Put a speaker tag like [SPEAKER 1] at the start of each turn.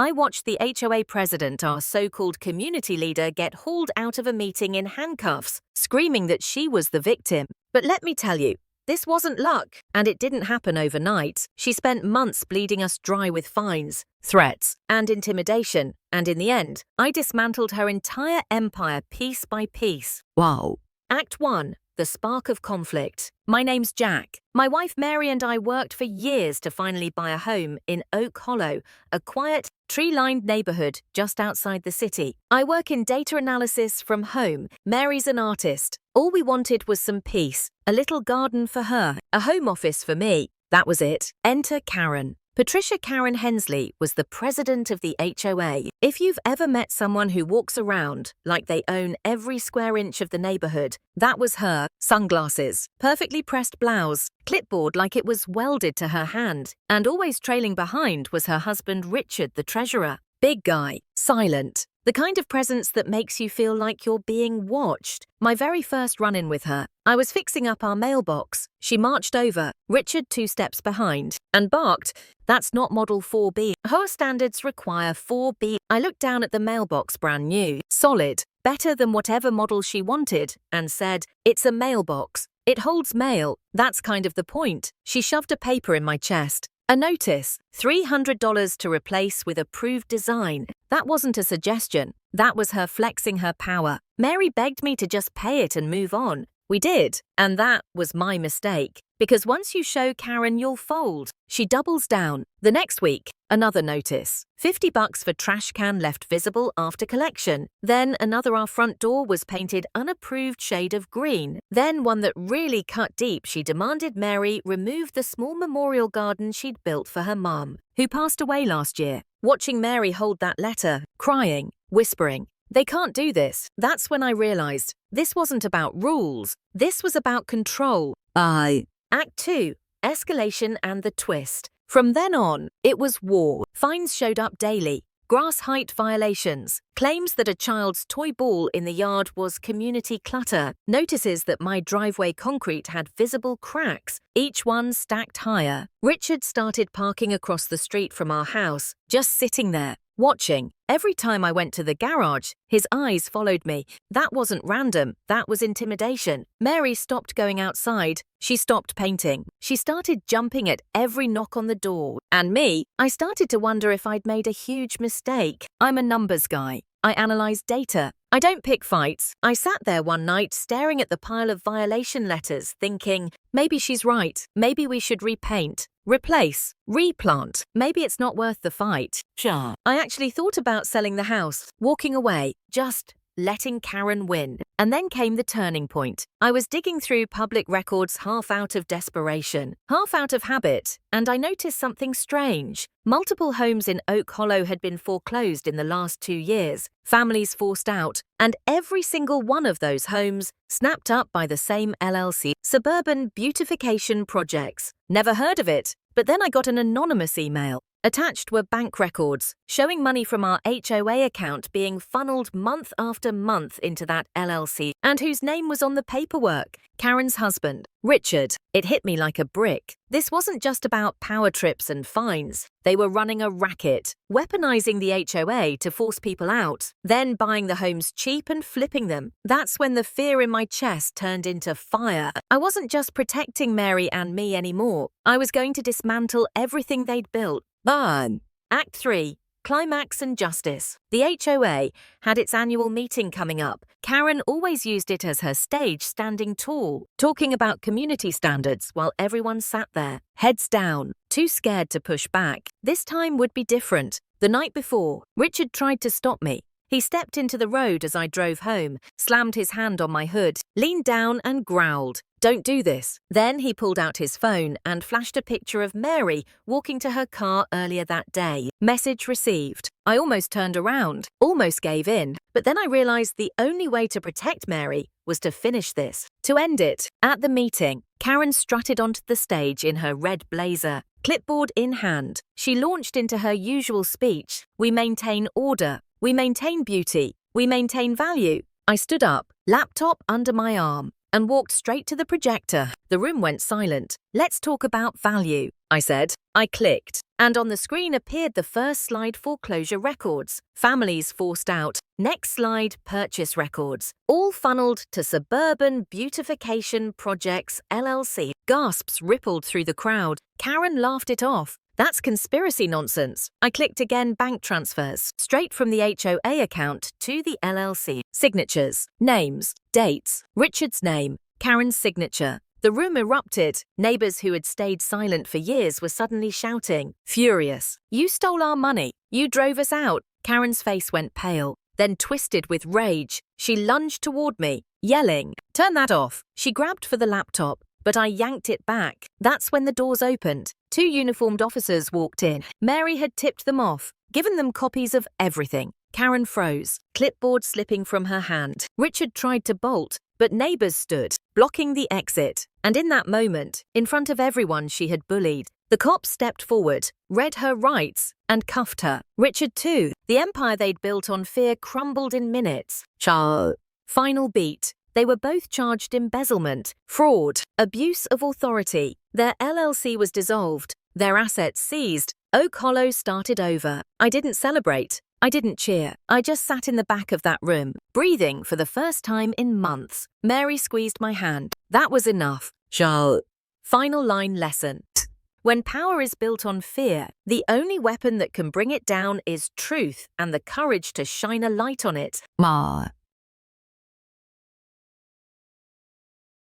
[SPEAKER 1] I watched the HOA president, our so-called community leader, get hauled out of a meeting in handcuffs, screaming that she was the victim. But let me tell you, this wasn't luck, and it didn't happen overnight. She spent months bleeding us dry with fines, threats, and intimidation, and in the end, I dismantled her entire empire piece by piece.
[SPEAKER 2] Wow.
[SPEAKER 1] Act 1. The Spark of Conflict. My name's Jack. My wife Mary and I worked for years to finally buy a home in Oak Hollow, a quiet, tree-lined neighborhood just outside the city. I work in data analysis from home. Mary's an artist. All we wanted was some peace, a little garden for her, a home office for me. That was it. Enter Karen. Patricia Karen Hensley was the president of the HOA. If you've ever met someone who walks around like they own every square inch of the neighborhood, that was her. Sunglasses, perfectly pressed blouse, clipboard like it was welded to her hand, and always trailing behind was her husband Richard, the treasurer. Big guy, silent, the kind of presence that makes you feel like you're being watched. My very first run-in with her, I was fixing up our mailbox. She marched over, Richard 2 steps behind, and barked, "That's not model 4B. HOA standards require 4B. I looked down at the mailbox, brand new, solid, better than whatever model she wanted, and said, "It's a mailbox. It holds mail. That's kind of the point." She shoved a paper in my chest. A notice, $300 to replace with approved design. That wasn't a suggestion. That was her flexing her power. Mary begged me to just pay it and move on. We did, and that was my mistake. Because once you show Karen, you'll fold. She doubles down. The next week, another notice. $50 for trash can left visible after collection. Then another, our front door was painted unapproved shade of green. Then one that really cut deep. She demanded Mary remove the small memorial garden she'd built for her mum, who passed away last year. Watching Mary hold that letter, crying, whispering, "They can't do this." That's when I realized this wasn't about rules. This was about control. Act 2. Escalation and the twist. From then on, it was war. Fines showed up daily. Grass height violations. Claims that a child's toy ball in the yard was community clutter. Notices that my driveway concrete had visible cracks, each one stacked higher. Richard started parking across the street from our house, just sitting there, watching. Every time I went to the garage, his eyes followed me. That wasn't random, that was intimidation. Mary stopped going outside. She stopped painting. She started jumping at every knock on the door. And me, I started to wonder if I'd made a huge mistake. I'm a numbers guy. I analyze data. I don't pick fights. I sat there one night staring at the pile of violation letters, thinking, maybe she's right. Maybe we should repaint, replace, replant. Maybe it's not worth the fight.
[SPEAKER 2] Sure.
[SPEAKER 1] I actually thought about selling the house, walking away, just letting Karen win. And then came the turning point. I was digging through public records, half out of desperation, half out of habit, and I noticed something strange. Multiple homes in Oak Hollow had been foreclosed in the last 2 years, families forced out, and every single one of those homes snapped up by the same LLC, Suburban Beautification Projects. Never heard of it, but then I got an anonymous email. Attached were bank records showing money from our HOA account being funneled month after month into that LLC, and whose name was on the paperwork, Karen's husband, Richard. It hit me like a brick. This wasn't just about power trips and fines. They were running a racket, weaponizing the HOA to force people out, then buying the homes cheap and flipping them. That's when the fear in my chest turned into fire. I wasn't just protecting Mary and me anymore. I was going to dismantle everything they'd built. Act 3. Climax and Justice. The HOA had its annual meeting coming up. Karen always used it as her stage, standing tall, talking about community standards while everyone sat there, heads down, too scared to push back. This time would be different. The night before, Richard tried to stop me. He stepped into the road as I drove home, slammed his hand on my hood, leaned down and growled, "Don't do this." Then he pulled out his phone and flashed a picture of Mary walking to her car earlier that day. Message received. I almost turned around, almost gave in, but then I realized the only way to protect Mary was to finish this, to end it. At the meeting, Karen strutted onto the stage in her red blazer, clipboard in hand. She launched into her usual speech. "We maintain order. We maintain beauty. We maintain value." I stood up, laptop under my arm, and walked straight to the projector. The room went silent. "Let's talk about value," I said. I clicked. And on the screen appeared the first slide foreclosure records. Families forced out. Next slide purchase records. All funneled to Suburban Beautification Projects LLC. Gasps rippled through the crowd. Karen laughed it off. That's conspiracy nonsense. I clicked again, bank transfers, straight from the HOA account to the LLC. Signatures, names, dates, Richard's name, Karen's signature. The room erupted. Neighbors who had stayed silent for years were suddenly shouting, furious. You stole our money. You drove us out. Karen's face went pale, then twisted with rage. She lunged toward me, yelling, turn that off. She grabbed for the laptop, but I yanked it back. That's when the doors opened. 2 uniformed officers walked in. Mary had tipped them off, given them copies of everything. Karen froze, clipboard slipping from her hand. Richard tried to bolt, but neighbors stood, blocking the exit. And in that moment, in front of everyone she had bullied, the cops stepped forward, read her rights, and cuffed her. Richard too. The empire they'd built on fear crumbled in minutes. Final beat. They were both charged embezzlement, fraud, abuse of authority. Their LLC was dissolved, their assets seized. Oak Hollow started over. I didn't celebrate. I didn't cheer. I just sat in the back of that room, breathing for the first time in months. Mary squeezed my hand. That was enough. Final line lesson. When power is built on fear, the only weapon that can bring it down is truth and the courage to shine a light on it.